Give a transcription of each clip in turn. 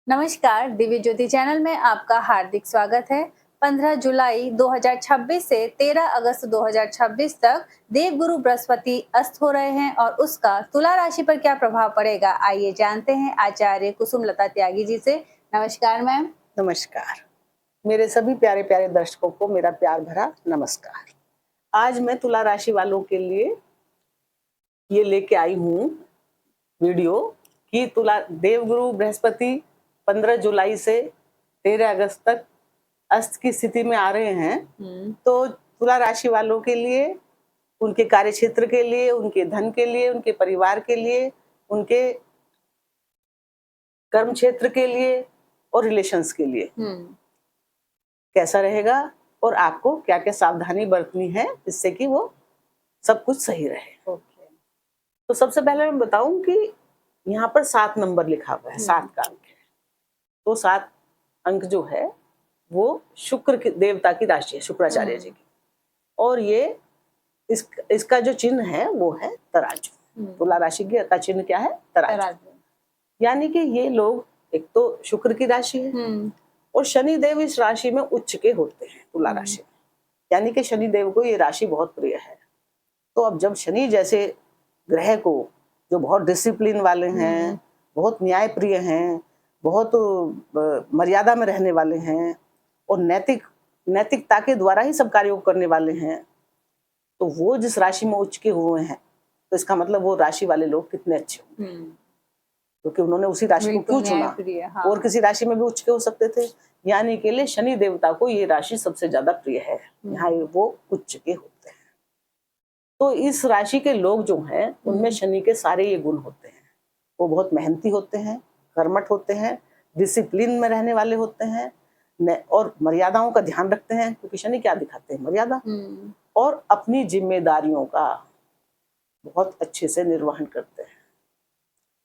नमस्कार, दिव्य ज्योति चैनल में आपका हार्दिक स्वागत है। 15 जुलाई 2026 से 13 अगस्त 2026 तक देवगुरु बृहस्पति अस्त हो रहे हैं और उसका तुला राशि पर क्या प्रभाव पड़ेगा, आइए जानते हैं आचार्य कुसुमलता त्यागी जी से। नमस्कार मैम। नमस्कार। मेरे सभी प्यारे प्यारे दर्शकों को मेरा प्यार भरा नमस्कार। आज मैं तुला राशि वालों के लिए ये लेके आई हूँ वीडियो कि तुला देवगुरु बृहस्पति 15 जुलाई से 13 अगस्त तक अस्त की स्थिति में आ रहे हैं। तो तुला राशि वालों के लिए, उनके कार्य क्षेत्र के लिए, उनके धन के लिए, उनके परिवार के लिए, उनके कर्म क्षेत्र के लिए और रिलेशंस के लिए कैसा रहेगा और आपको क्या क्या सावधानी बरतनी है जिससे कि वो सब कुछ सही रहे। तो सबसे पहले मैं बताऊं कि यहाँ पर 7 नंबर लिखा हुआ है, 7 का अंक है। तो 7 अंक जो है वो शुक्र की देवता की राशि है, शुक्राचार्य जी की। और ये इसका जो चिन्ह है वो है तराजू। तुला राशि का चिन्ह क्या है? तराजू। यानी कि ये लोग, एक तो शुक्र की राशि है और शनि देव इस राशि में उच्च के होते हैं तुला राशि में, यानी कि शनि देव को ये राशि बहुत प्रिय है। तो अब जब शनि जैसे ग्रह को, जो बहुत डिसिप्लिन वाले हैं, बहुत न्याय प्रिय हैं, बहुत मर्यादा में रहने वाले हैं और नैतिकता के द्वारा ही सब कार्यों को करने वाले हैं, तो वो जिस राशि में उच्च के हुए हैं तो इसका मतलब वो राशि वाले लोग कितने अच्छे होंगे, क्योंकि उन्होंने उसी राशि को क्यों चुना। हाँ। और किसी राशि में भी उच्च के हो सकते थे, यानी के लिए शनि देवता को ये राशि सबसे ज्यादा प्रिय है, यहाँ वो उच्च के होते हैं। तो इस राशि के लोग जो हैं उनमें शनि के सारे ये गुण होते हैं। वो बहुत मेहनती होते हैं, कर्मठ होते हैं, डिसिप्लिन में रहने वाले होते हैं और मर्यादाओं का ध्यान रखते हैं, क्योंकि शनि क्या दिखाते हैं? मर्यादा। और अपनी जिम्मेदारियों का बहुत अच्छे से निर्वहन करते हैं।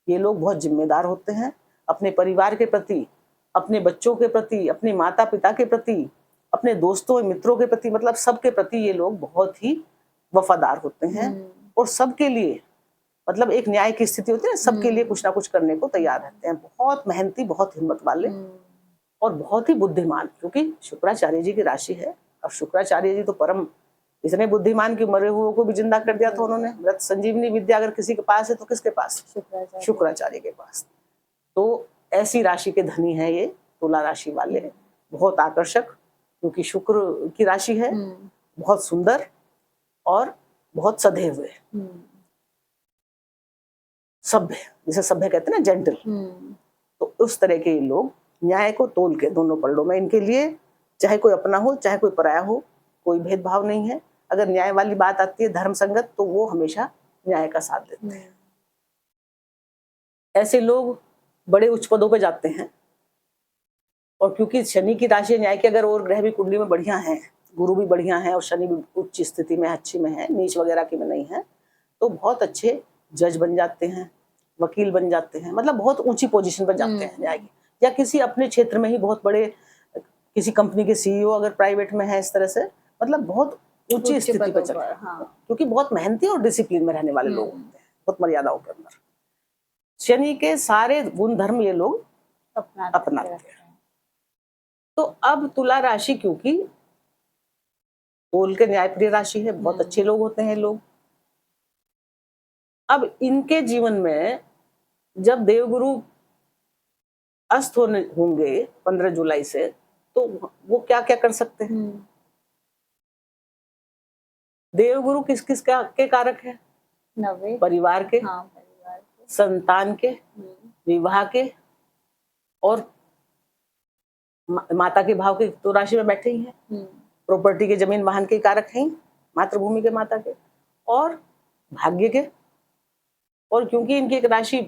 ये लोग बहुत जिम्मेदार होते हैं अपने परिवार के प्रति, अपने बच्चों के प्रति, अपने माता पिता के प्रति, अपने दोस्तों मित्रों के प्रति, मतलब सबके प्रति ये लोग बहुत ही वफादार होते हैं और सबके लिए, मतलब एक न्याय की स्थिति होती है, सबके लिए कुछ ना कुछ करने को तैयार रहते हैं। बहुत मेहनती, बहुत हिम्मत वाले और बहुत ही बुद्धिमान, क्योंकि शुक्राचार्य जी की राशि है। और शुक्राचार्य जी तो परम इतने बुद्धिमान कि मरे हुए को भी जिंदा कर दिया था उन्होंने। मृत संजीवनी विद्या अगर किसी के पास है तो किसके पास? शुक्राचार्य के पास। तो ऐसी राशि के धनी है ये तुला राशि वाले, बहुत आकर्षक, क्योंकि शुक्र की राशि है, बहुत सुंदर और बहुत सधे हुए, सभ्य, जिसे सभ्य कहते हैं ना, जेंटल। तो उस तरह के ये लोग न्याय को तोल के दोनों पलड़ों में, इनके लिए चाहे कोई अपना हो चाहे कोई पराया हो, कोई भेदभाव नहीं है। अगर न्याय वाली बात आती है, धर्म संगत, तो वो हमेशा न्याय का साथ देते हैं। ऐसे लोग बड़े उच्च पदों पे जाते हैं। और क्योंकि शनि की राशि न्याय के अगर और ग्रह भी कुंडली में बढ़िया हैं, गुरु भी बढ़िया है और शनि भी उच्च स्थिति में, अच्छी में है, नीच वगैरह की में नहीं है, तो बहुत अच्छे जज बन जाते हैं, वकील बन जाते हैं, मतलब बहुत ऊंची पोजीशन पर जाते हैं न्याय की। या किसी अपने क्षेत्र में ही बहुत बड़े, किसी कंपनी के सीईओ अगर प्राइवेट में है, इस तरह से, मतलब बहुत ऊंची स्थिति पर चले, क्योंकि बहुत मेहनती और डिसिप्लिन में रहने वाले लोग होते हैं, बहुत मर्यादाओं के अंदर। शनि के सारे गुण धर्म ये लोग अपनाते हैं। तो अब तुला राशि, क्योंकि बोल के न्यायप्रिय राशि है, बहुत अच्छे लोग होते हैं लोग। अब इनके जीवन में जब देवगुरु अस्त होंगे 15 जुलाई से, तो वो क्या क्या कर सकते हैं? देवगुरु किस किस के कारक है? परिवार के, संतान के, विवाह के और माता के भाव के, तो राशि में बैठे ही हैं। प्रॉपर्टी के, जमीन वाहन के कारक हैं, मातृभूमि के, माता के और भाग्य के। और क्योंकि इनकी एक राशि,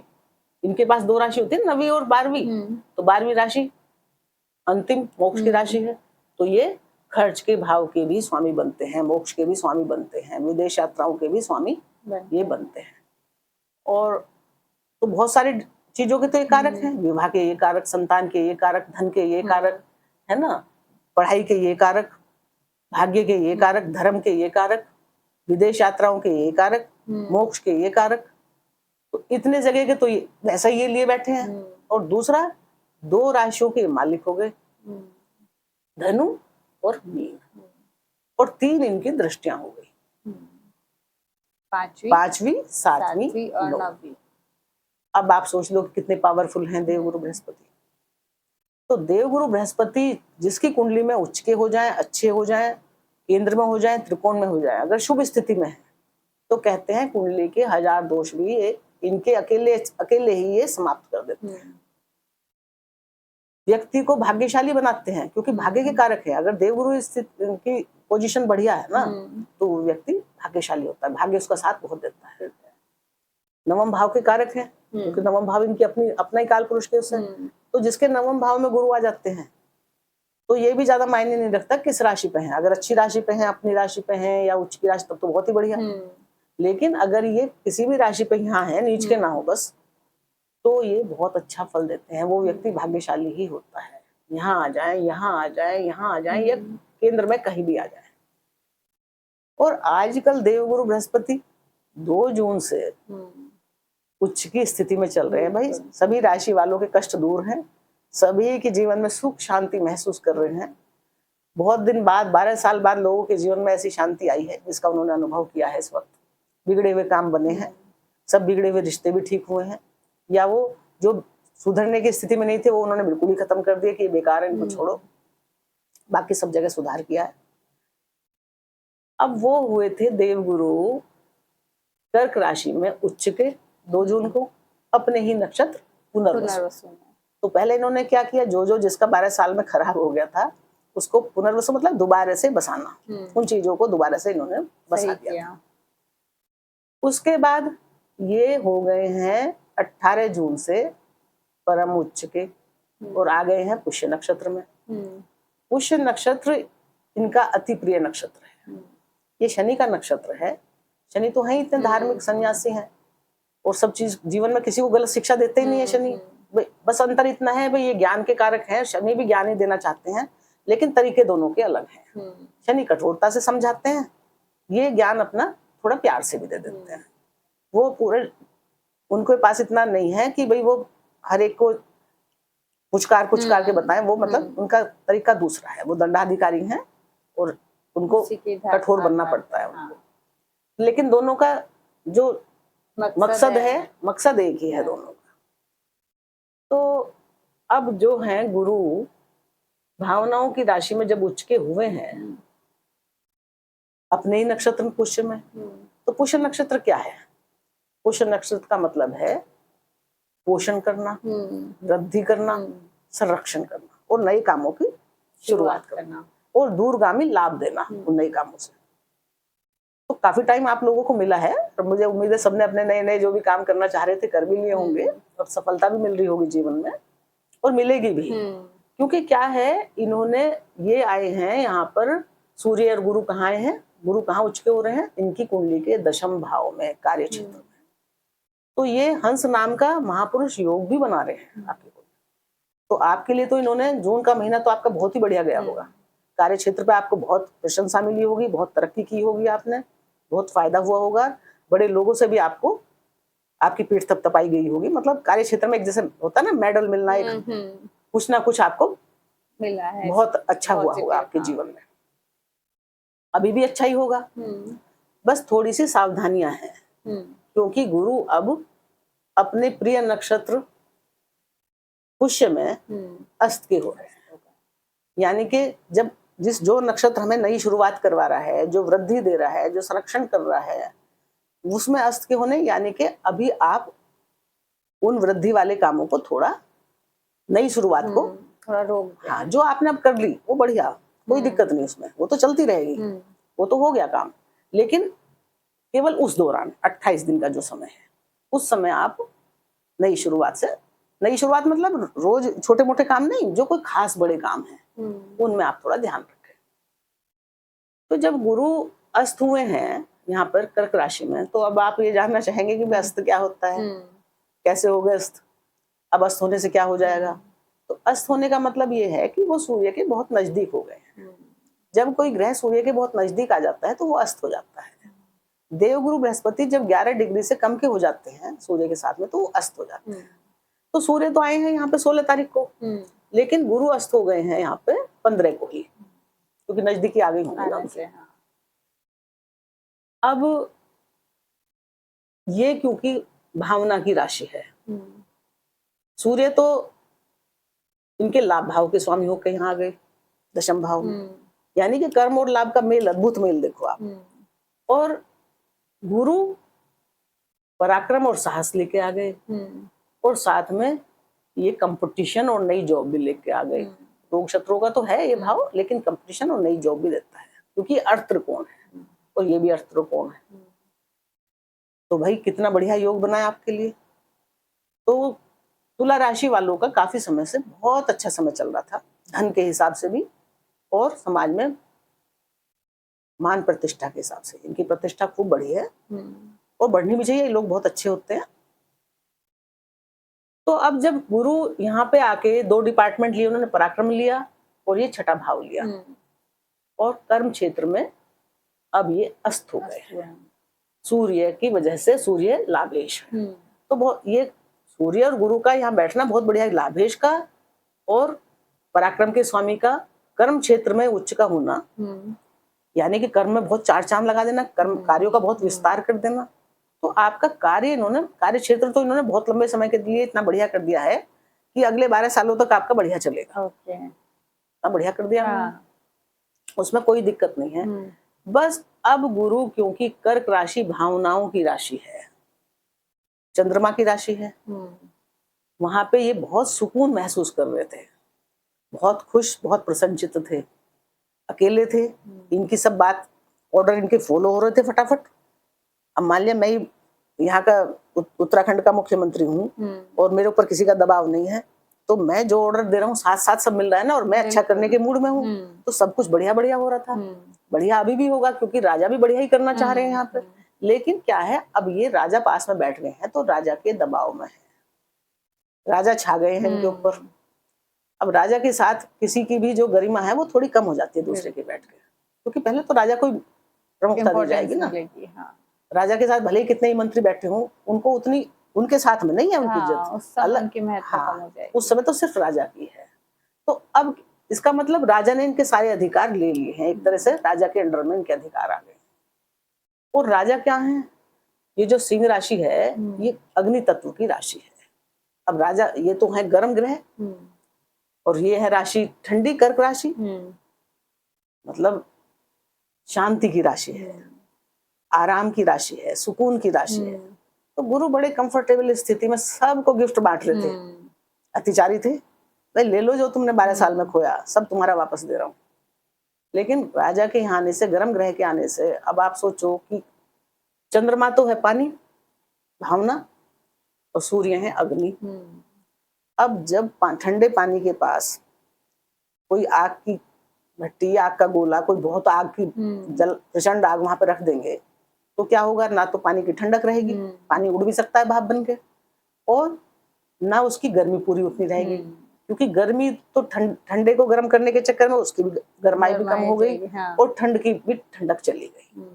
इनके पास 2 राशि होती है, 9वीं और 12वीं, तो 12वीं राशि अंतिम मोक्ष की राशि है, तो ये खर्च के भाव के भी स्वामी बनते हैं, मोक्ष के भी स्वामी बनते हैं, विदेश यात्राओं के भी स्वामी ये बनते हैं। और तो बहुत सारी चीजों के तो ये कारक हैं, विवाह के ये कारक, संतान के ये कारक, धन के ये कारक, है ना, पढ़ाई के ये कारक, भाग्य के ये कारक, धर्म के ये कारक, विदेश यात्राओं के ये कारक, मोक्ष के ये कारक। तो इतने जगह के तो ये वैसा ये लिए बैठे हैं। और दूसरा, 2 राशियों के मालिक हो गए, धनु और मीन, और 3 इनकी दृष्टियां हो गई, पांचवी, सातवीं और नौवीं। नौवीं। अब आप सोच लो कि कितने पावरफुल हैं देवगुरु बृहस्पति। तो देवगुरु बृहस्पति जिसकी कुंडली में उच्च के हो जाएं, अच्छे हो जाएं, केंद्र में हो जाएं, त्रिकोण में हो जाएं, अगर शुभ स्थिति में है तो कहते हैं कुंडली के 1000 दोष भी इनके अकेले ही ये समाप्त कर देते हैं, व्यक्ति को भाग्यशाली बनाते हैं, क्योंकि भाग्य के कारक है। अगर देवगुरु स्थिति की पोजीशन बढ़िया है ना, तो वो व्यक्ति भाग्यशाली होता है, भाग्य उसका साथ बहुत देता है। नवम भाव के कारक है, क्योंकि नवम भाव इनकी अपना ही काल पुरुष के उससे, तो जिसके नवम भाव में गुरु आ जाते हैं तो ये भी ज्यादा मायने नहीं रखता किस राशि पे है। अगर अच्छी राशि पे है, अपनी राशि पे है या उच्च की राशि, तब तो बहुत ही बढ़िया। लेकिन अगर ये किसी भी राशि पे यहाँ है, नीच के ना हो बस, तो ये बहुत अच्छा फल देते हैं। वो व्यक्ति भाग्यशाली ही होता है। यहाँ आ जाए, यहाँ आ जाए, यहाँ आ जाए, या केंद्र में कहीं भी आ जाए। और आजकल देवगुरु बृहस्पति 2 जून से उच्च की स्थिति में चल रहे हैं। भाई सभी राशि वालों के कष्ट दूर हैं, सभी के जीवन में सुख शांति महसूस कर रहे हैं। बहुत दिन बाद, 12 साल बाद लोगों के जीवन में ऐसी शांति आई है जिसका उन्होंने अनुभव किया है। इस वक्त बिगड़े हुए काम बने हैं, सब बिगड़े हुए रिश्ते भी ठीक हुए हैं, या वो जो सुधरने की स्थिति में नहीं थे वो उन्होंने बिल्कुल ही खत्म कर दिया कि ये बेकार है, इनको छोड़ो। बाकी सब जगह सुधार किया है। अब वो हुए थे देवगुरु कर्क राशि में उच्च के 2 जून को, अपने ही नक्षत्र पुनर्वसु। तो पहले इन्होंने क्या किया, जो जिसका 12 साल में खराब हो गया था उसको पुनर्वसु मतलब दोबारा से बसाना, उन चीजों को दोबारा से इन्होंने बसा दिया। उसके बाद ये हो गए हैं 18 जून से परम उच्च के, और आ गए हैं पुष्य नक्षत्र में। पुष्य नक्षत्र इनका अति प्रिय नक्षत्र है। ये शनि का नक्षत्र है। शनि तो है इतने धार्मिक सन्यासी हैं और सब चीज जीवन में किसी को गलत शिक्षा देते ही नहीं है शनि। बस अंतर इतना है भाई, ये ज्ञान के कारक हैं, शनि भी ज्ञान ही देना चाहते हैं, लेकिन तरीके दोनों के अलग हैं। शनि कठोरता से समझाते हैं, ये ज्ञान अपना थोड़ा प्यार से भी दे देते हैं। वो पूरे उनके पास इतना नहीं है कि भाई वो हर एक को पुचकार के बताएं, वो मतलब उनका तरीका दूसरा है। वो दंडाधिकारी हैं और उनको कठोर बनना पड़ता है उनको। लेकिन दोनों का जो मकसद एक ही है दोनों का। तो अब जो है गुरु भावनाओं की राशि में जब उच्च के हुए हैं अपने ही नक्षत्र में पुष्य में, तो पुष्य नक्षत्र क्या है? पुष्य नक्षत्र का मतलब है पोषण करना, वृद्धि करना, संरक्षण करना और नए कामों की शुरुआत करना और दूरगामी लाभ देना उन नए कामों से। तो काफी टाइम आप लोगों को मिला है और मुझे उम्मीद है सबने अपने नए नए जो भी काम करना चाह रहे थे कर भी लिए होंगे और सफलता भी मिल रही होगी जीवन में और मिलेगी भी। क्योंकि क्या है, इन्होंने ये आए हैं यहाँ पर, सूर्य और गुरु कहाँ आए हैं? गुरु कहाँ उच्च के हो रहे हैं? इनकी कुंडली के 10th भाव में, कार्य क्षेत्र में। तो ये हंस नाम का महापुरुष योग भी बना रहे हैं आपके को। तो आपके लिए तो इन्होंने, जून का महीना तो आपका बहुत ही बढ़िया गया होगा। कार्य क्षेत्र पे आपको बहुत प्रशंसा मिली होगी, बहुत तरक्की की होगी आपने, बहुत फायदा हुआ होगा। बड़े लोगों से भी आपको आपकी पीठ थपथपाई गई होगी। मतलब कार्य क्षेत्र में एक जैसे होता है ना मेडल मिलना, एक कुछ ना कुछ आपको मिला है, बहुत अच्छा हुआ होगा आपके जीवन में। अभी भी अच्छा ही होगा, बस थोड़ी सी सावधानियां हैं क्योंकि गुरु अब अपने प्रिय नक्षत्र पुष्य में अस्त के हो रहे हैं। यानी कि जब जो नक्षत्र हमें नई शुरुआत करवा रहा है, जो वृद्धि दे रहा है, जो संरक्षण कर रहा है, उसमें अस्त के होने, यानी कि अभी आप उन वृद्धि वाले कामों को थोड़ा, नई शुरुआत को थोड़ा रोक। हाँ, जो आपने अब कर ली वो बढ़िया, कोई दिक्कत नहीं उसमें, वो तो चलती रहेगी, वो तो हो गया काम। लेकिन केवल उस दौरान 28 दिन का जो समय है, उस समय आप नई शुरुआत मतलब रोज छोटे मोटे काम नहीं, जो कोई खास बड़े काम है उनमें आप थोड़ा ध्यान रखें। तो जब गुरु अस्त हुए हैं यहाँ पर कर्क राशि में, तो अब आप ये जानना चाहेंगे कि अस्त क्या होता है, कैसे हो गए अस्त, अब अस्त होने से क्या हो जाएगा? तो अस्त होने का मतलब ये है कि वो सूर्य के बहुत नजदीक हो गए हैं। जब कोई ग्रह सूर्य के बहुत नजदीक आ जाता है तो वो अस्त हो जाता है। देवगुरु बृहस्पति जब 11 डिग्री से कम के हो जाते हैं सूर्य के साथ में, तो वो अस्त हो जाते हैं। तो सूर्य तो आए हैं यहाँ पे 16 तारीख को, लेकिन गुरु अस्त हो गए हैं यहाँ पे 15 को ही, क्योंकि नजदीकी आ गई होंगे ना उनके। अब ये क्योंकि भावना की राशि है, सूर्य तो इनके लाभ भाव के स्वामी होकर यहाँ आ गए दशम भाव में, यानी कि कर्म और लाभ का मेल, अद्भुत मेल देखो आप। और गुरु पराक्रम और साहस लेके आ गए, और साथ में ये कंपटीशन और नई जॉब भी लेके आ गए। रोग शत्रुओं का तो है ये भाव, लेकिन कंपटीशन और नई जॉब भी देता है, क्योंकि अर्थ त्रिकोण है और ये भी अर्थ त्रिकोण है। तो भाई कितना बढ़िया योग बनाया आपके लिए। तो तुला राशि वालों का काफी समय से बहुत अच्छा समय चल रहा था, धन के हिसाब से भी और समाज में मान प्रतिष्ठा के हिसाब से इनकी प्रतिष्ठा खूब बढ़ी है, और बढ़नी भी चाहिए, ये लोग बहुत अच्छे होते हैं। तो अब जब गुरु यहाँ पे आके 2 डिपार्टमेंट लिए, उन्होंने पराक्रम लिया और ये छठा भाव लिया, और कर्म क्षेत्र में अब ये अस्त हो गए। सूर्य की वजह से सूर्य लाभेश है, तो बहुत ये सूर्य और गुरु का यहाँ बैठना बहुत बढ़िया है, लाभेश का और पराक्रम के स्वामी का कर्म क्षेत्र में उच्च का होना, यानी कि कर्म में बहुत चार चांद लगा देना, कर्म कार्यों का बहुत विस्तार कर देना। तो आपका कार्य इन्होंने, कार्य क्षेत्र तो इन्होंने बहुत लंबे समय के लिए इतना बढ़िया कर दिया है कि अगले 12 सालों तक आपका बढ़िया चलेगा। बढ़िया कर दिया। उसमें कोई दिक्कत नहीं है। बस अब गुरु क्योंकि कर्क राशि भावनाओं की राशि है, चंद्रमा की राशि है, वहां पे ये बहुत सुकून महसूस कर रहे थे, बहुत खुश, बहुत प्रसन्नचित्त थे, अकेले थे, इनकी सब बात ऑर्डर इनके फॉलो हो रहे थे फटाफट। अब मान लिया मैं यहाँ का उत्तराखंड का मुख्यमंत्री हूँ और मेरे ऊपर किसी का दबाव नहीं है, तो मैं जो ऑर्डर दे रहा हूँ साथ साथ सब मिल रहा है ना, और मैं अच्छा करने के मूड में हूँ, तो सब कुछ बढ़िया बढ़िया हो रहा था। बढ़िया अभी भी होगा, क्योंकि राजा भी बढ़िया ही करना चाह रहे हैं यहाँ पे। लेकिन क्या है, अब ये राजा पास में बैठ गए हैं, तो राजा के दबाव में है, राजा छा गए हैं इनके ऊपर। अब राजा के साथ किसी की भी जो गरिमा है वो थोड़ी कम हो जाती है दूसरे के बैठ के, क्योंकि पहले तो राजा को प्रमुखता दी जाएगी ना। राजा के साथ भले ही कितने ही मंत्री बैठे हों, उनको उतनी उनके साथ में नहीं है उनकी इज्जत, उस समय उनकी महत्ता कम हो जाएगी। उस समय तो सिर्फ राजा की है। तो अब इसका मतलब राजा ने इनके सारे अधिकार ले लिए हैं, एक तरह से राजा के अंडर में इनके अधिकार आ गए। और राजा क्या है, ये जो सिंह राशि है ये अग्नि तत्व की राशि है। अब राजा ये तो है गर्म ग्रह, और ये है राशि ठंडी कर्क राशि, मतलब शांति की राशि है, आराम की राशि है, सुकून की राशि है। तो गुरु बड़े कंफर्टेबल स्थिति में सबको गिफ्ट बांट रहे थे। अतिचारी थे, भाई ले लो जो तुमने 12 साल में खोया, सब तुम्हारा वापस दे रहा हूं। लेकिन राजा के आने से, गर्म ग्रह के आने से, अब आप सोचो कि चंद्रमा तो है पानी, भावना, और सूर्य है अग्नि। अब जब ठंडे पानी के पास कोई आग की भट्टी, आग का गोला, कोई बहुत आग की जल प्रचंड आग वहां पे रख देंगे, तो क्या होगा, ना तो पानी की ठंडक रहेगी, पानी उड़ भी सकता है भाप बन के, और ना उसकी गर्मी पूरी उतनी रहेगी, क्योंकि गर्मी तो ठंडे को गर्म करने के चक्कर में उसकी भी गर्माई भी कम हो गई, और ठंड की भी ठंडक चली गई।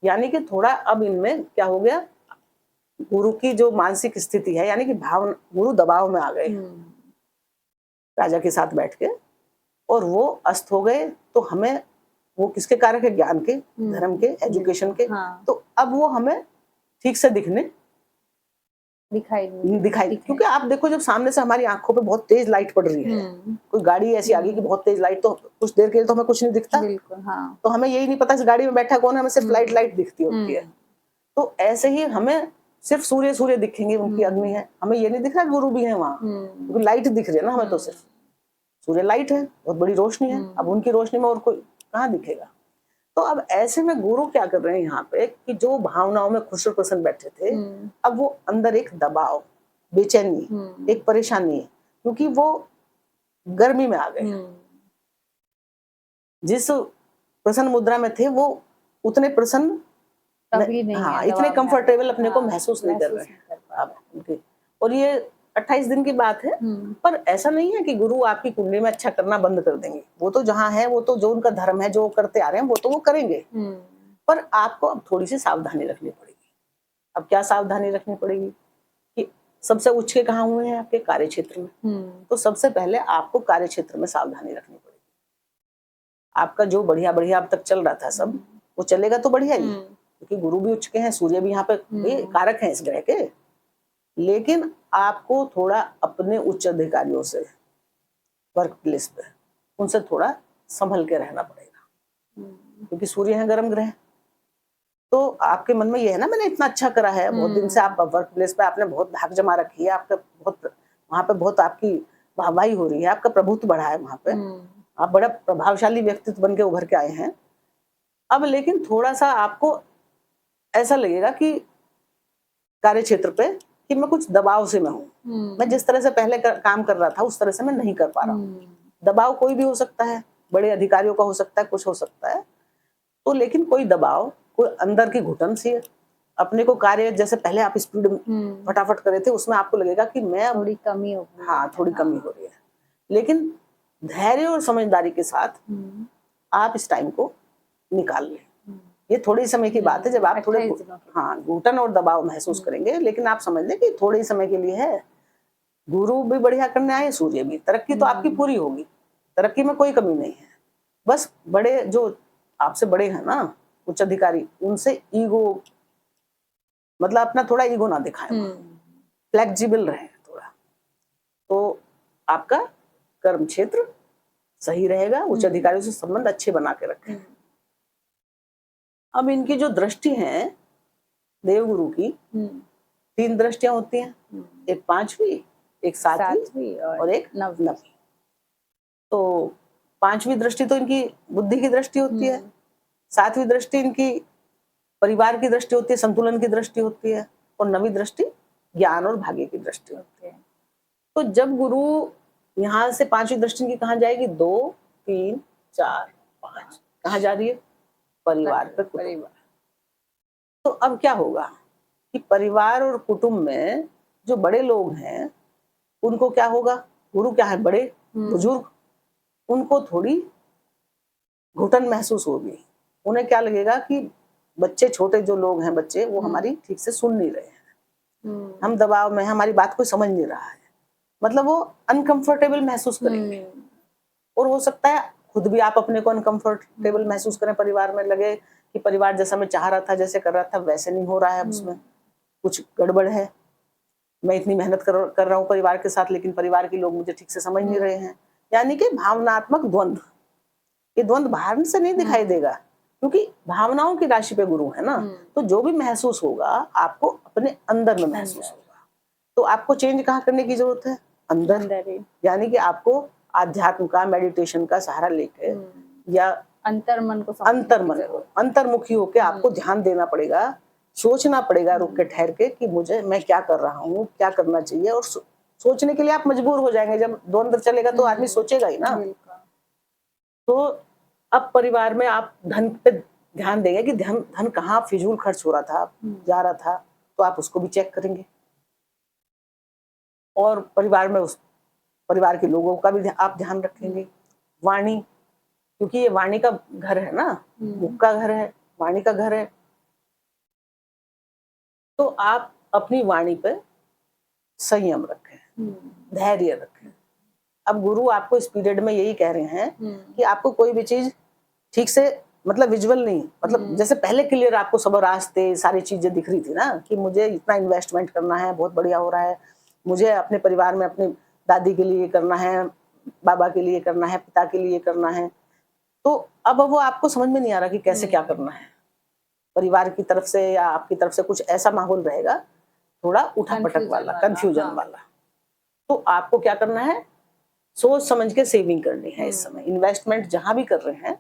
यानी कि थोड़ा अब इनमें क्या हो गया, गुरु की जो मानसिक स्थिति है, यानी कि भावना, गुरु दबाव में आ गए राजा के साथ बैठ के, और वो अस्त हो गए। तो हमें वो किसके कारक है, ज्ञान के, धर्म के, एजुकेशन के। तो अब वो हमें ठीक से दिखाई, क्योंकि आप देखो जब सामने से हमारी आंखों पे बहुत तेज लाइट पड़ रही है, कोई गाड़ी ऐसी आ गई कि बहुत तेज लाइट, तो कुछ देर के लिए तो हमें कुछ नहीं दिखता, तो हमें यही नहीं पता इस गाड़ी में बैठा कौन है, हमें सिर्फ लाइट दिखती होती है। तो ऐसे ही हमें सिर्फ सूर्य दिखेंगे, उनकी अग्नि है, हमें ये नहीं दिख रहा गुरु भी है वहां, क्योंकि लाइट दिख रही है ना हमें, तो सिर्फ सूर्य लाइट है, बहुत बड़ी रोशनी है। अब उनकी रोशनी में और कोई कहाँ दिखेगा। तो अब ऐसे में गुरु क्या कर रहे हैं यहाँ पे, कि जो भावनाओं में खुश और प्रसन्न बैठे थे, अब वो अंदर एक दबाव, बेचैनी, एक परेशानी, क्योंकि वो गर्मी में आ गए। जिस प्रसन्न मुद्रा में थे वो उतने प्रसन्न नहीं, इतने कंफर्टेबल अपने को महसूस नहीं कर रहे। और ये 28 दिन की बात है, पर ऐसा नहीं है कि गुरु आपकी कुंडली में अच्छा करना बंद कर देंगे। वो तो जहाँ है, वो तो जो उनका धर्म है, जो करते आ रहे हैं, वो तो वो करेंगे। पर आपको अब थोड़ी सी सावधानी रखनी पड़ेगी। अब क्या सावधानी रखनी पड़ेगी, कि सबसे उच्च के कहाँ हुए हैं? आपके कार्य क्षेत्र में। तो सबसे पहले आपको कार्य क्षेत्र में सावधानी रखनी पड़ेगी। आपका जो बढ़िया बढ़िया अब तक चल रहा था सब, वो चलेगा तो बढ़िया ही, क्योंकि गुरु भी उच्च के हैं, सूर्य भी यहाँ पे भी कारक हैं इस ग्रह के। लेकिन आपको थोड़ा अपने उच्च अधिकारियों से, वर्क प्लेस पे, उनसे थोड़ा संभल के रहना पड़ेगा, क्योंकि सूर्य है गर्म ग्रह। तो आपके मन में ये है ना, मैंने इतना अच्छा करा है, बहुत दिन से आप वर्क प्लेस पे आपने बहुत धाक जमा रखी है, आपका बहुत वहां पे बहुत आपकी वाहवाही हो रही है, आपका प्रभुत्व बढ़ा है वहां पे, आप बड़ा प्रभावशाली व्यक्तित्व बन के उभर के आए हैं। अब लेकिन थोड़ा सा आपको ऐसा लगेगा कि कार्य क्षेत्र पे कि मैं कुछ दबाव से मैं हूँ, मैं जिस तरह से पहले काम कर रहा था उस तरह से मैं नहीं कर पा रहा हूँ। दबाव कोई भी हो सकता है, बड़े अधिकारियों का हो सकता है, कुछ हो सकता है। तो लेकिन कोई दबाव, कोई अंदर की घुटन सी, अपने को कार्य जैसे पहले आप स्पीड फटाफट करे थे, उसमें आपको लगेगा कि मैं थोड़ी कमी हो, हाँ थोड़ी कमी हो रही है। लेकिन धैर्य और समझदारी के साथ आप इस टाइम को निकाल लें। ये थोड़े समय की बात है, जब आप थोड़े घुटन और दबाव महसूस करेंगे, लेकिन आप समझ लें कि थोड़े ही समय के लिए है। गुरु भी बढ़िया करने आए, सूर्य भी, तरक्की तो आपकी पूरी होगी, तरक्की में कोई कमी नहीं है। बस बड़े जो आपसे बड़े हैं ना, उच्च अधिकारी, उनसे ईगो, मतलब अपना थोड़ा ईगो ना दिखाएं, फ्लेक्सिबल रहे थोड़ा, तो आपका कर्म क्षेत्र सही रहेगा। उच्च अधिकारियों से संबंध अच्छे बना के रखें। अब इनकी जो दृष्टि है देवगुरु की, 3 दृष्टियां होती हैं, एक 5वीं, एक 7वीं और एक 9वीं। तो 5वीं दृष्टि तो इनकी बुद्धि की दृष्टि होती है, 7वीं दृष्टि इनकी परिवार की दृष्टि होती है, संतुलन की दृष्टि होती है, और 9वीं दृष्टि ज्ञान और भाग्य की दृष्टि होती है। तो जब गुरु यहाँ से 5वीं दृष्टि की कहाँ जाएगी? 2, 3, 4, 5 कहाँ जा रही है? परिवार पे, परिवार। तो अब क्या होगा कि परिवार और कुटुंब में जो बड़े लोग हैं उनको क्या होगा? गुरु क्या है? बड़े बुजुर्ग, उनको थोड़ी घुटन महसूस होगी। उन्हें क्या लगेगा कि बच्चे, छोटे जो लोग हैं बच्चे, वो हमारी ठीक से सुन नहीं रहे हैं, हम दबाव में, हमारी बात कोई समझ नहीं रहा है, मतलब वो अनकंफर्टेबल महसूस करेंगे। और हो सकता है खुद भी आप अपने को अनकंफर्टेबल महसूस करें, परिवार में लगे कि परिवार जैसा मैं चाह रहा था, जैसे कर रहा था, वैसे नहीं हो रहा है, उसमें कुछ गड़बड़ है। मैं इतनी मेहनत कर रहा हूँ परिवार के साथ, लेकिन परिवार के लोग मुझे ठीक से समझ नहीं रहे हैं। यानी कि भावनात्मक द्वंद्व, ये द्वंद्व बाहर से नहीं दिखाई देगा, क्योंकि भावनाओं की राशि पे गुरु है ना। तो जो भी महसूस होगा आपको अपने अंदर में महसूस होगा। तो आपको चेंज कहाँ करने की जरूरत है? अंदर। यानी कि आपको आध्यात्म का, मेडिटेशन का सहारा लेके, या अंतर्मन को, अंतर्मुखी होके आपको ध्यान देना पड़ेगा, सोचना पड़ेगा रुक के, ठहर के, कि मैं क्या कर रहा हूँ, क्या करना चाहिए। और सोचने के लिए आप मजबूर हो जाएंगे। जब द्वंद्व चलेगा तो आदमी सोचेगा ही ना। तो अब परिवार में आप धन पे ध्यान देंगे कि धन कहाँ फिजूल खर्च हो रहा था, जा रहा था, तो आप उसको भी चेक करेंगे। और परिवार में उस परिवार के लोगों का भी आप ध्यान रखेंगे। वाणी, क्योंकि ये वाणी का घर है ना, मुख का घर है, वाणी का घर है। तो आप अपनी वाणी पे संयम रखें, धैर्य रखें। अब गुरु आपको इस पीरियड में यही कह रहे हैं कि आपको कोई भी चीज ठीक से, मतलब विजुअल नहीं, मतलब जैसे पहले क्लियर आपको सब रास्ते, सारी चीजें दिख रही थी ना, कि मुझे इतना इन्वेस्टमेंट करना है, बहुत बढ़िया हो रहा है, मुझे अपने परिवार में अपनी दादी के लिए करना है, बाबा के लिए करना है, पिता के लिए करना है। तो अब वो आपको समझ में नहीं आ रहा कि कैसे क्या करना है। परिवार की तरफ से या आपकी तरफ से कुछ ऐसा माहौल रहेगा, थोड़ा उठा-पटक वाला, कंफ्यूजन वाला। तो आपको क्या करना है? सोच समझ के सेविंग करनी है इस समय। इन्वेस्टमेंट जहां भी कर रहे हैं,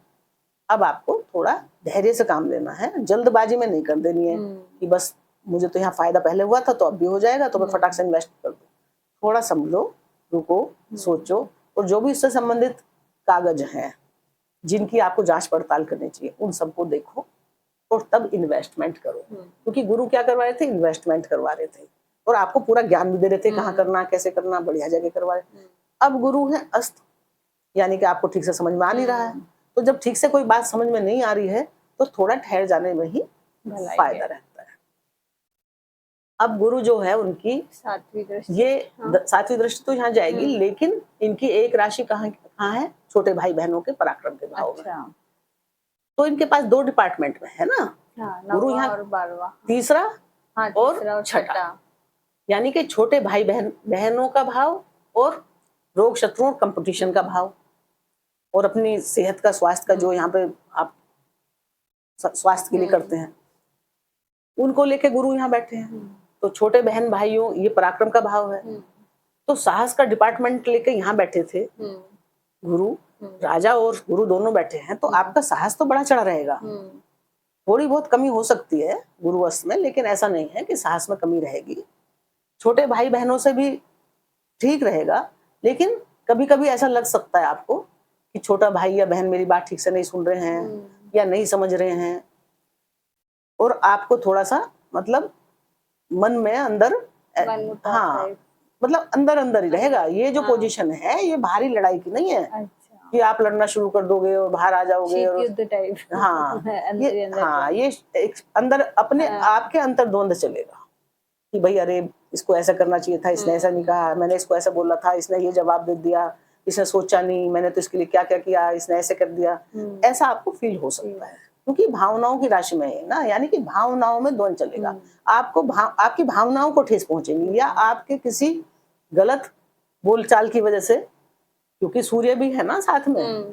अब आपको थोड़ा धैर्य से काम लेना है, जल्दबाजी में नहीं कर देनी है कि बस मुझे तो यहाँ फायदा पहले हुआ था तो अब भी हो जाएगा, तो मैं फटाक से इन्वेस्ट कर दूं। थोड़ा समझो, रुको, सोचो, और जो भी इससे संबंधित कागज हैं जिनकी आपको जांच पड़ताल करनी चाहिए, उन सबको देखो और तब इन्वेस्टमेंट करो। क्योंकि गुरु क्या करवा रहे थे? इन्वेस्टमेंट करवा रहे थे, और आपको पूरा ज्ञान भी दे रहे थे, कहाँ करना, कैसे करना, बढ़िया जगह करवा रहे। अब गुरु है अस्त, यानी कि आपको ठीक से समझ में आ नहीं रहा है। तो जब ठीक से कोई बात समझ में नहीं आ रही है, तो थोड़ा ठहर जाने में ही फायदा रहता है। अब गुरु जो है उनकी सातवीं दृष्टि। ये हाँ। सातवीं दृष्टि तो यहाँ जाएगी, लेकिन इनकी एक राशि कहाँ कहाँ है? छोटे भाई बहनों के पराक्रम के भाव में। अच्छा। तो इनके पास 2 डिपार्टमेंट में है ना, हाँ, गुरु 9वां यहाँ और 12वां। तीसरा हाँ, और तीसरा और छठा, छठा। यानी कि छोटे भाई बहनों का भाव और रोग शत्रु और कंपटीशन का भाव और अपनी सेहत का, स्वास्थ्य का जो यहाँ पे आप स्वास्थ्य के लिए करते हैं, उनको लेके गुरु यहाँ बैठे हैं। तो छोटे बहन भाइयों, ये पराक्रम का भाव है। तो साहस का डिपार्टमेंट लेके यहाँ बैठे थे गुरु, राजा और गुरु दोनों बैठे हैं, तो आपका साहस तो बड़ा चढ़ा रहेगा। थोड़ी बहुत कमी हो सकती है गुरुअस्त में, लेकिन ऐसा नहीं है कि साहस में कमी रहेगी। छोटे भाई बहनों से भी ठीक रहेगा, लेकिन कभी कभी ऐसा लग सकता है आपको कि छोटा भाई या बहन मेरी बात ठीक से नहीं सुन रहे हैं या नहीं समझ रहे हैं, और आपको थोड़ा सा मतलब मन में अंदर मनमुटाव हाँ, टाइप। मतलब अंदर अंदर ही रहेगा। ये जो पोजीशन है, ये बाहरी लड़ाई की नहीं है अच्छा। कि आप लड़ना शुरू कर दोगे और बाहर आ जाओगे शीत और युद्ध टाइप। हाँ, अंदर ही ये अंदर हाँ, द्वंद। ये एक अंदर अपने हाँ। आपके अंतर द्वंद चलेगा कि भाई अरे इसको ऐसा करना चाहिए था, इसने ऐसा नहीं कहा, मैंने इसको ऐसा बोला था, इसने ये जवाब दे दिया, इसने सोचा नहीं, मैंने तो इसके लिए क्या क्या किया, इसने ऐसे कर दिया। ऐसा आपको फील हो सकता है क्योंकि भावनाओं की राशि में है ना, यानी कि भावनाओं में द्वंद चलेगा। आपको आपकी भावनाओं को ठेस पहुंचेगी या आपके किसी गलत बोलचाल की वजह से, क्योंकि सूर्य भी है ना साथ में,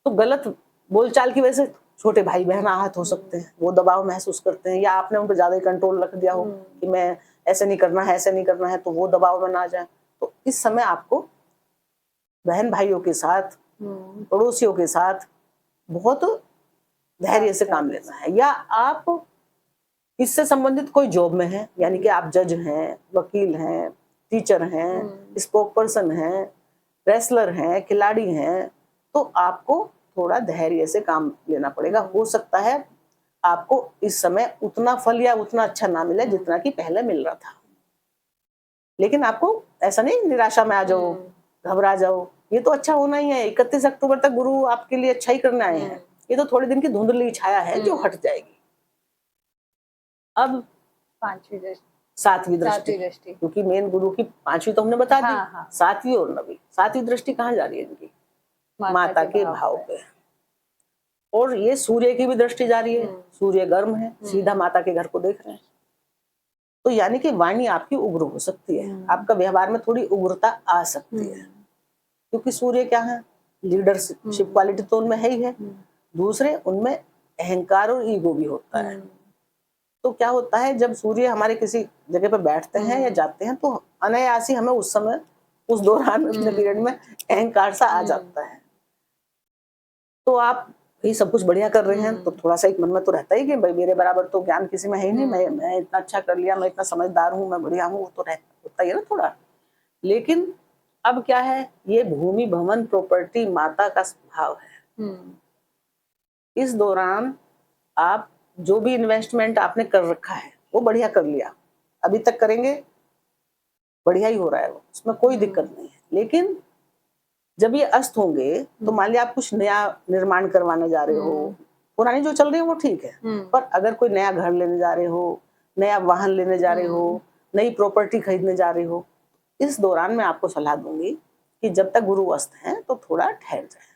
तो गलत बोलचाल की वजह से छोटे भाई बहन आहत हो सकते हैं, वो दबाव महसूस करते हैं, या आपने उन पर ज्यादा ही कंट्रोल रख दिया हो कि मैं ऐसे नहीं करना है, ऐसे नहीं करना है, तो वो दबाव में ना जाए। तो इस समय आपको बहन भाइयों के साथ, पड़ोसियों के साथ बहुत धैर्य से काम लेना है। या आप इससे संबंधित कोई जॉब में है, यानी कि आप जज हैं, वकील हैं, टीचर हैं, स्पोक पर्सन हैं, रेसलर हैं, खिलाड़ी हैं, तो आपको थोड़ा धैर्य से काम लेना पड़ेगा। हो सकता है आपको इस समय उतना फल या उतना अच्छा ना मिले जितना कि पहले मिल रहा था, लेकिन आपको ऐसा नहीं निराशा में आ जाओ, घबरा जाओ। ये तो अच्छा होना ही है, 31 अक्टूबर तक गुरु आपके लिए अच्छा ही करने आए हैं। ये तो थोड़े दिन की धुंधली छाया है जो हट जाएगी। अब 5वीं दृष्टि। सातवीं दृष्टि, दृष्टि। क्योंकि मेन गुरु की 5वीं तो हमने बता दी। हाँ। 7वीं और 9वीं, 7वीं दृष्टि कहाँ जा रही है इनकी? माता के भाव पे। और ये सूर्य की भी दृष्टि जा रही है, सूर्य गर्म है, सीधा माता के घर को देख रहे हैं। तो यानी कि वाणी आपकी उग्र हो सकती है, आपका व्यवहार में थोड़ी उग्रता आ सकती है, क्योंकि सूर्य क्या है, लीडरशिप क्वालिटी तो उनमें है ही है। दूसरे उनमें अहंकार और ईगो भी होता है। तो क्या होता है जब सूर्य हमारे किसी जगह पर बैठते हैं या जाते हैं, तो अनायास ही हमें उस समय, उस दौरान, उस पीरियड में अहंकार सा आ जाता है। तो आप ये सब कुछ बढ़िया कर रहे हैं तो थोड़ा सा एक मन में तो रहता ही कि भाई मेरे बराबर तो ज्ञान किसी में है ही नहीं, मैं इतना अच्छा कर लिया, मैं इतना समझदार हूँ, मैं बढ़िया हूँ, वो तो होता ही है ना थोड़ा। लेकिन अब क्या है, ये भूमि भवन प्रॉपर्टी माता का भाव है। इस दौरान आप जो भी इन्वेस्टमेंट आपने कर रखा है वो बढ़िया कर लिया, अभी तक करेंगे बढ़िया ही हो रहा है, वो उसमें कोई दिक्कत नहीं है। लेकिन जब ये अस्त होंगे तो मान लिया आप कुछ नया निर्माण करवाने जा रहे हो, पुरानी जो चल रही है वो ठीक है, पर अगर कोई नया घर लेने जा रहे हो, नया वाहन लेने जा रहे हो, नई प्रॉपर्टी खरीदने जा रहे हो, इस दौरान मैं आपको सलाह दूंगी कि जब तक गुरु अस्त है तो थोड़ा ठहर जाए।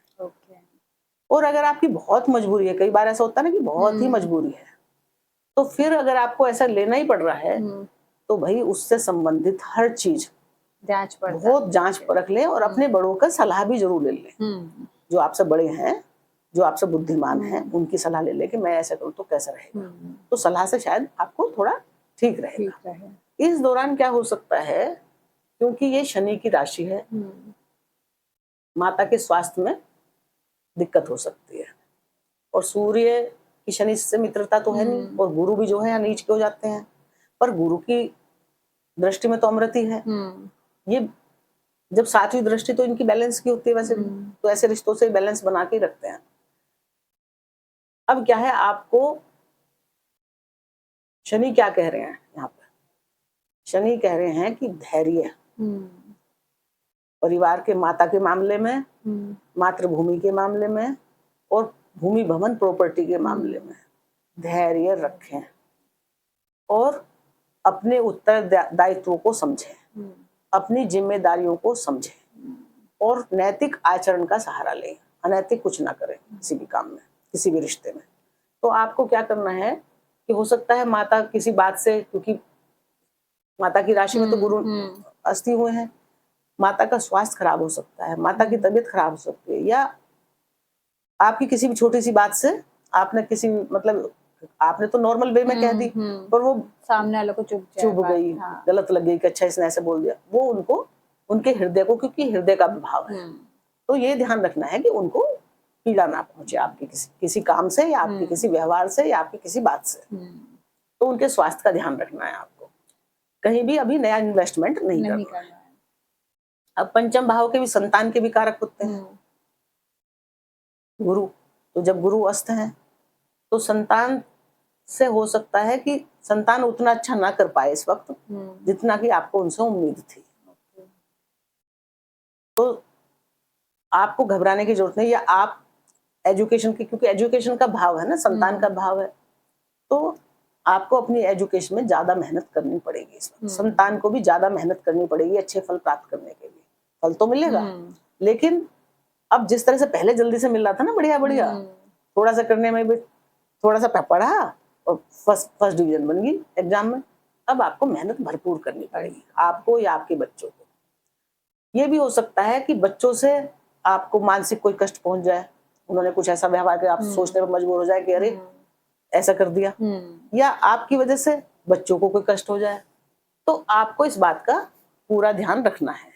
और अगर आपकी बहुत मजबूरी है, कई बार ऐसा होता है ना कि बहुत ही मजबूरी है, तो फिर अगर आपको ऐसा लेना ही पड़ रहा है तो भाई उससे संबंधित हर चीज बहुत जांच परख लें और अपने बड़ों का सलाह भी जरूर ले लें। जो आपसे बड़े हैं, जो आपसे बुद्धिमान हैं, उनकी सलाह ले लें कि मैं ऐसा करूं तो कैसा रहेगा। तो सलाह से शायद आपको थोड़ा ठीक रहेगा। इस दौरान क्या हो सकता है, क्योंकि ये शनि की राशि है, माता के स्वास्थ्य में दिक्कत हो सकती है। और सूर्य की शनि से मित्रता तो है नहीं, और गुरु भी जो है नीच के हो जाते हैं, पर गुरु की दृष्टि में तो अमृत ही है। ये जब 7वीं दृष्टि तो इनकी बैलेंस की होती है वैसे, तो ऐसे रिश्तों से बैलेंस बना के रखते हैं। अब क्या है, आपको शनि क्या कह रहे हैं यहाँ पर? शनि कह रहे हैं कि धैर्य, परिवार के माता के मामले में, मातृभूमि के मामले में और भूमि भवन प्रॉपर्टी के मामले में धैर्य रखें और अपने उत्तरदायित्वों को समझे, अपनी जिम्मेदारियों को समझे और नैतिक आचरण का सहारा लें। अनैतिक कुछ ना करें किसी भी काम में, किसी भी रिश्ते में। तो आपको क्या करना है कि हो सकता है माता किसी बात से, क्योंकि माता की राशि में तो गुरु अस्थि हुए हैं, माता का स्वास्थ्य खराब हो सकता है, माता की तबीयत खराब हो सकती है, या आपकी किसी भी छोटी सी बात से आपने किसी मतलब आपने तो नॉर्मल वे में कह दी पर वो सामने वाले को चुभ गई, हाँ। गलत लग गई कि अच्छा इसने ऐसे बोल दिया, वो उनको उनके हृदय को, क्योंकि हृदय का प्रभाव है, तो ये ध्यान रखना है कि उनको पीड़ा ना पहुंचे आपके किसी काम से या आपके किसी व्यवहार से या आपकी किसी बात से। तो उनके स्वास्थ्य का ध्यान रखना है आपको, कहीं भी अभी नया इन्वेस्टमेंट नहीं करना है। अब पंचम भाव के भी संतान के भी कारक होते हैं गुरु, तो जब गुरु अस्त हैं तो संतान से हो सकता है कि संतान उतना अच्छा ना कर पाए इस वक्त जितना कि आपको उनसे उम्मीद थी। तो आपको घबराने की जरूरत नहीं, या आप एजुकेशन की, क्योंकि एजुकेशन का भाव है ना, संतान का भाव है, तो आपको अपनी एजुकेशन में ज्यादा मेहनत करनी पड़ेगी इस वक्त। संतान को भी ज्यादा मेहनत करनी पड़ेगी अच्छे फल प्राप्त करने के लिए। फल तो मिलेगा, लेकिन अब जिस तरह से पहले जल्दी से मिल रहा था ना, बढ़िया बढ़िया, थोड़ा सा करने में भी थोड़ा सा पढ़ा और फर्स्ट डिवीजन बन गई एग्जाम में, अब आपको मेहनत भरपूर करनी पड़ेगी, आपको या आपके बच्चों को। ये भी हो सकता है कि बच्चों से आपको मानसिक कोई कष्ट पहुंच जाए, उन्होंने कुछ ऐसा व्यवहार किया, आप सोचने पर मजबूर हो जाए कि अरे ऐसा कर दिया, या आपकी वजह से बच्चों को कोई कष्ट हो जाए। तो आपको इस बात का पूरा ध्यान रखना है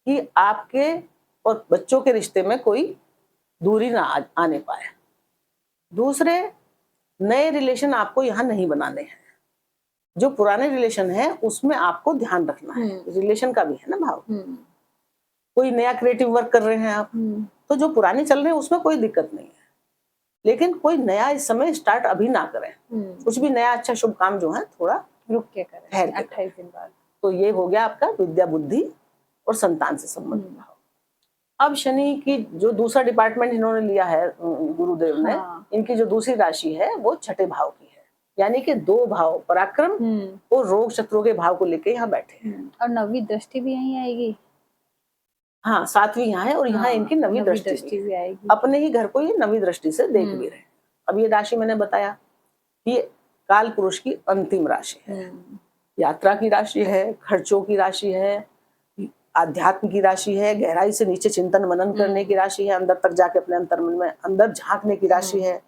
कि आपके और बच्चों के रिश्ते में कोई दूरी ना आने पाए। दूसरे, नए रिलेशन आपको यहाँ नहीं बनाने हैं, जो पुराने रिलेशन है उसमें आपको ध्यान रखना है, रिलेशन का भी है ना भाव। कोई नया क्रिएटिव वर्क कर रहे हैं आप, तो जो पुराने चल रहे हैं उसमें कोई दिक्कत नहीं है, लेकिन कोई नया इस समय स्टार्ट अभी ना करें। कुछ भी नया अच्छा शुभ काम जो है थोड़ा रुक के करें 28 दिन बाद। तो ये हो गया आपका विद्या, बुद्धि और संतान से संबंधित भाव। अब शनि की जो दूसरा डिपार्टमेंट इन्होंने लिया है गुरुदेव ने, इनकी जो दूसरी राशि है वो छठे भाव की है, यानी कि 2 भाव पराक्रम और रोग शत्रुओं के भाव को लेके यहाँ बैठे हैं। और नवी दृष्टि भी यहीं आएगी। हाँ, 7वीं यहाँ है और यहाँ इनकी नवी दृष्टि भी आएगी। अपने ही घर को ये नवी दृष्टि से देख भी रहे हैं। अब ये राशि मैंने बताया, ये काल पुरुष की अंतिम राशि है, यात्रा की राशि है, खर्चों की राशि है, आध्यात्म की राशि है, गहराई से नीचे चिंतन मनन करने की राशि है, अंदर तक जाके अपने अंतर्मन में अंदर झांकने की राशि है,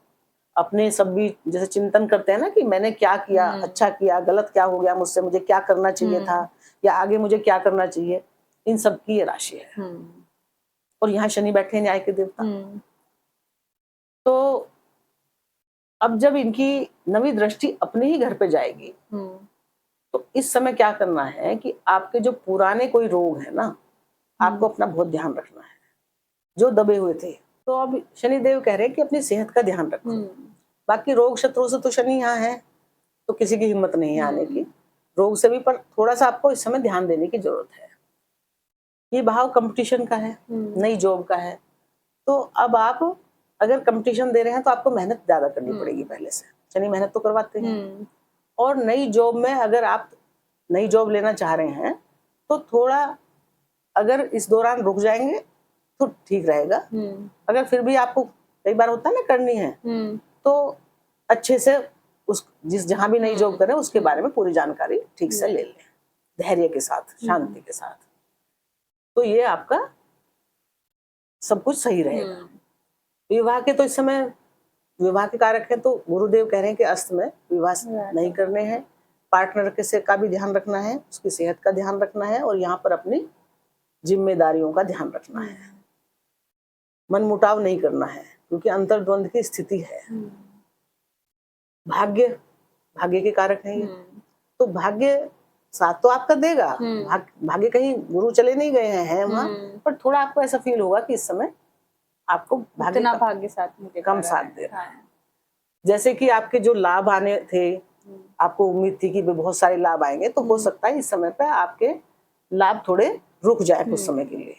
अपने सब भी जैसे चिंतन करते हैं ना कि मैंने क्या किया, अच्छा किया, गलत क्या हो गया मुझसे, मुझे क्या करना चाहिए था, या आगे मुझे क्या करना चाहिए, इन सब की ये राशि है। और यहाँ शनि बैठे न्याय के देवता। तो अब जब इनकी नवी दृष्टि अपने ही घर पे जाएगी, तो इस समय क्या करना है कि आपके जो पुराने कोई रोग है ना, आपको अपना बहुत ध्यान रखना है, जो दबे हुए थे। तो अब शनि देव कह रहे हैं कि अपनी सेहत का ध्यान रखो। बाकी रोग शत्रुओं से तो शनि यहाँ है, तो किसी की हिम्मत नहीं है आने की, रोग से भी, पर थोड़ा सा आपको इस समय ध्यान देने की जरूरत है। ये भाव कंपटीशन का है, नई जॉब का है, तो अब आप अगर कंपटीशन दे रहे हैं तो आपको मेहनत ज्यादा करनी पड़ेगी पहले से। शनि मेहनत तो करवाते हैं। और नई जॉब में अगर आप नई जॉब लेना चाह रहे हैं तो थोड़ा अगर इस दौरान रुक जाएंगे तो ठीक रहेगा। अगर फिर भी आपको कई बार होता है ना करनी है, तो अच्छे से उस जहां भी नई जॉब करें उसके बारे में पूरी जानकारी ठीक से ले लें, धैर्य के साथ, शांति के साथ, तो ये आपका सब कुछ सही रहेगा। विवाह के तो इस समय विवाह के कारक है, तो गुरुदेव कह रहे हैं कि अस्त में विवाह नहीं करने हैं। पार्टनर के से का भी ध्यान रखना है, उसकी सेहत का ध्यान रखना है, और यहाँ पर अपनी जिम्मेदारियों का ध्यान रखना है। मनमुटाव नहीं करना है क्योंकि अंतर्द्वंद की स्थिति है। भाग्य के कारक है ये, तो भाग्य साथ तो आपका देगा। भाग्य कहीं गुरु चले नहीं गए हैं वहां, पर थोड़ा आपको ऐसा फील होगा कि इस समय आपको भाग्य साथ मुझे कम साथ दे रहा है। जैसे कि आपके जो लाभ आने थे, आपको उम्मीद थी कि बहुत सारे लाभ आएंगे, तो हो सकता है इस समय पे आपके लाभ थोड़े रुक जाए कुछ समय के लिए,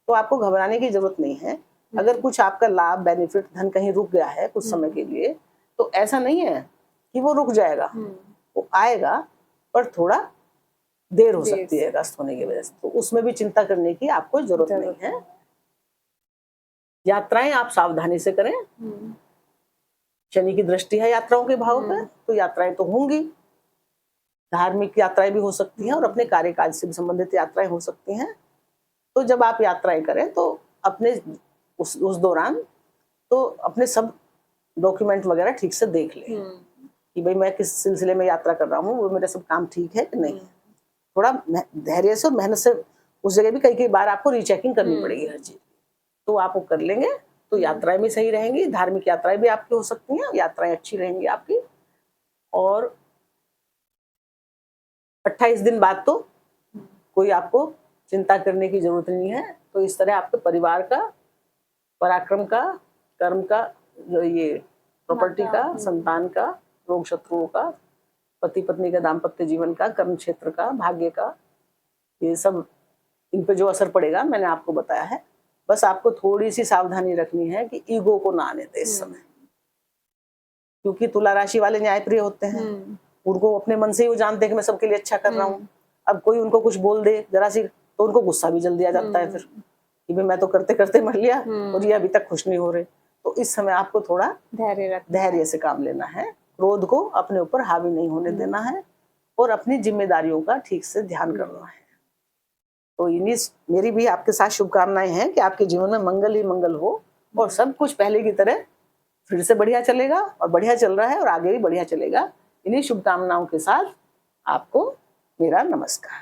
तो आपको घबराने की जरूरत नहीं है। अगर कुछ आपका लाभ, बेनिफिट, धन कहीं रुक गया है कुछ समय के लिए, तो ऐसा नहीं है कि वो रुक जाएगा, वो आएगा, पर थोड़ा देर हो देर सकती है अगस्त होने की वजह से, तो उसमें भी चिंता करने की आपको जरूरत नहीं है। यात्राएं आप सावधानी से करें। शनि की दृष्टि है यात्राओं के भाव पर, तो यात्राएं तो होंगी। धार्मिक यात्राएं भी हो सकती हैं और अपने कार्यकाल से संबंधित यात्राएं हो सकती हैं। तो जब आप यात्राएं करें तो अपने उस दौरान तो अपने सब डॉक्यूमेंट वगैरह ठीक से देख लें कि भाई मैं किस सिलसिले में यात्रा कर रहा हूँ, वो मेरा सब काम ठीक है कि नहीं। थोड़ा धैर्य से और मेहनत से उस जगह भी कई बार आपको रीचेकिंग करनी पड़ेगी हर चीज, तो आप वो कर लेंगे तो यात्राएं भी सही रहेंगी। धार्मिक यात्राएं भी आपकी हो सकती हैं, यात्राएं अच्छी रहेंगी आपकी। और 28 दिन बाद तो कोई आपको चिंता करने की जरूरत नहीं है। तो इस तरह आपके परिवार का, पराक्रम का, कर्म का, जो ये प्रॉपर्टी का, संतान का, रोग शत्रुओं का, पति पत्नी का दाम्पत्य जीवन का, कर्म क्षेत्र का, भाग्य का, ये सब इन पे जो असर पड़ेगा मैंने आपको बताया है। बस आपको थोड़ी सी सावधानी रखनी है कि ईगो को ना आने दे इस समय, क्योंकि तुला राशि वाले न्यायप्रिय होते हैं। उनको अपने मन से ही वो जानते हैं कि मैं सबके लिए अच्छा कर रहा हूँ। अब कोई उनको कुछ बोल दे जरा सी तो उनको गुस्सा भी जल्दी आ जाता है फिर कि भाई मैं तो करते करते मर लिया और ये अभी तक खुश नहीं हो रहे। तो इस समय आपको थोड़ा धैर्य से काम लेना है, क्रोध को अपने ऊपर हावी नहीं होने देना है और अपनी जिम्मेदारियों का ठीक से ध्यान करना है। तो इन्हीं मेरी भी आपके साथ शुभकामनाएं हैं कि आपके जीवन में मंगल ही मंगल हो और सब कुछ पहले की तरह फिर से बढ़िया चलेगा और बढ़िया चल रहा है और आगे भी बढ़िया चलेगा। इन्हीं शुभकामनाओं के साथ आपको मेरा नमस्कार।